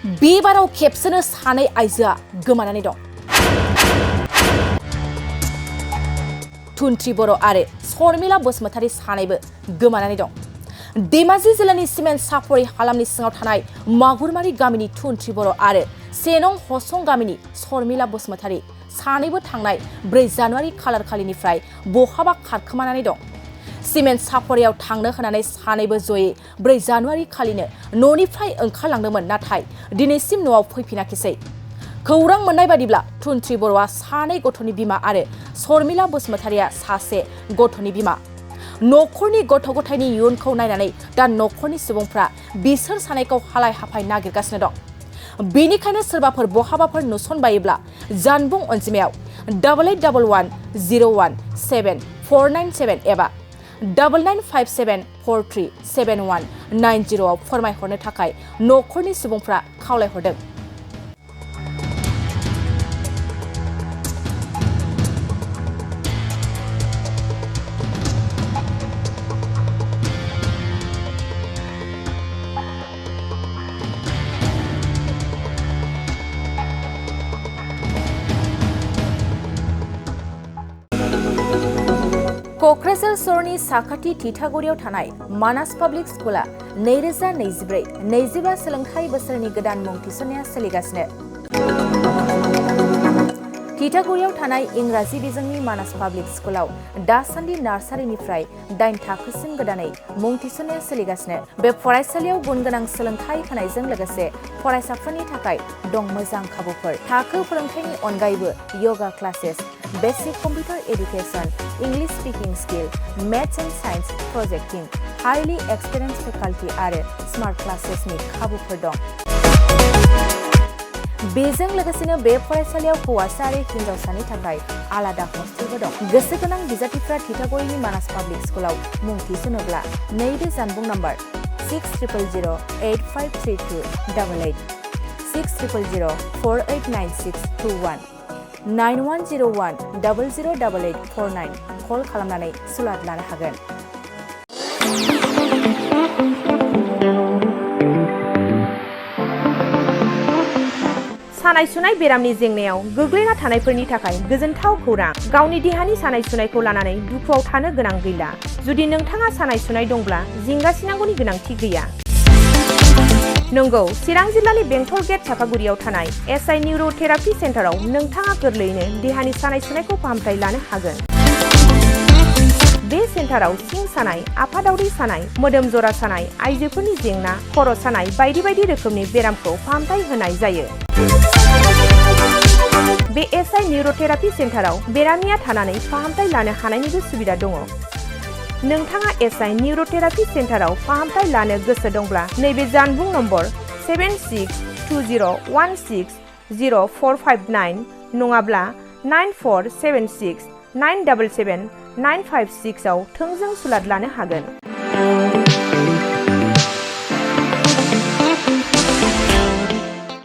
बेबाराव खेबसेनो सानै आइजोआ गोमानानै दं। थुन्थ्रि बर' आरो शर्मिला बसुमतारी सानैबो गोमानानै दं। धेमाजि जिल्लानि सिमेन्ट सापरि हालामनि सिङाव थानाय मागुरमारि गामिनि थुन्थ्रि बर' आरो सेनं हसं गामिनि शर्मिला बसुमतारी सानैबो थांनाय 4 जानुवारि खालार खालिनिफ्राय बहाबा खारखोमानानै दं। सिमेन्ट सापरियाव थांनो होनानै सानैबो जयै 4 जानुवारि खालिनो न'निफ्राय ओंखारलांदोंमोन, नाथाय दिनैसिम न'आव फैफिनाखिसै। खौरां मोननाय बादिब्ला थुन्थ्रि बर'आ सानै गथ'नि बिमा आरो शर्मिला बसुमतारीया सासे गथ'नि बिमा। नखरनि गथ' गथायनि इयुनखौ नायनानै दा नखरनि सुबुंफ्रा बिसोर सानैखौ हालाय हाफाय नागिरगासिनो दं। बेनिखायनो सोरबाफोर बहाबाफोर नुसनबायोब्ला जानबुं अनजिमायाव 8811017497 एबा 9957437190 आव फोरमायहरनो थाखाय नखरनि सुबुंफ्रा खावलायहरदों। क'क्राझार सहरनि साखाथि थिथागुरियाव थानाय मानास पाब्लिक स्कुला 2024-25 सोलोंथाइ बोसोरनि गोदान मुं थिसननाया सोलिगासिनो। थिथागुरियाव थानाय इंराजि बिजोंनि मानास पाब्लिक स्कुलाव दासान्दि नार्सारिनिफ्राय 8 थाखोसिम गोदानै मुं थिसननाया सोलिगासिनो। बे फरायसालियाव गुनगोनां सोलोंथाइ होनायजों लोगोसे फरायसाफोरनि थाखाय दं मोजां खाबुफोर। थाखो फोरोंथायनि अनगायैबो yoga classes, basic computer education, English speaking skill, maths and science projecting, highly experience faculty आरो स्मार्ट क्लासेसनि खाबुफोर दं। बेजों लोगोसेनो बे फरायसालियाव हौवासा आरो हिन्जावसानि थाखाय आलादा हस्टेलबो दं। गोसो गोनां बिजाथिफ्रा थिथागुरिनि मानास पाब्लिक स्कुलाव मुं थिसनोब्ला नैबे जानबुं नम्बर 6000853288 6000489621 9101008849 कल खालामनानै सुलाद लानो हागोन। सानाय सुनाय बेरामनि जेंनायाव गोग्लैना थानायफोरनि थाखाय गोजोनथाव खौरां। गावनि देहानि सानाय सुनायखौ लानानै दुखुआव थानो गोनां गैला। जुदि नोंथाङा सानाय सुनाय दंब्ला जिंगासिनांगौनि गोनांथि गैया। नंगौ, चिरां जिल्लानि बेंटल गेट चापागुरियाव थानाय एसआइ निउर'थेरापि सेन्टाराव नोंथाङा गोरलैयैनो देहानि सानाय सुनायखौ फाहामथाय लानो हागोन। बे सेन्टाराव सिं सानाय, आफादावरि सानाय, मोदोम जरा सानाय, आइजोफोरनि जेंना, खर' सानाय बायदि बायदि रोखोमनि बेरामखौ फाहामथाय होनाय जायो। बे एसआइ निउर'थेरापि सेन्टाराव बेरामिया थानानै फाहामथाय लानो हानायनिबो सुबिदा दङ। नोंथाङा एसआइ निउर'थेरापि सेन्टाराव फाहामथाय लानो गोसो दंब्ला नैबे जानबुं नम्बर 7620160459 नङाब्ला 9476977956 आव थोंजों सुलाद लानो हागोन।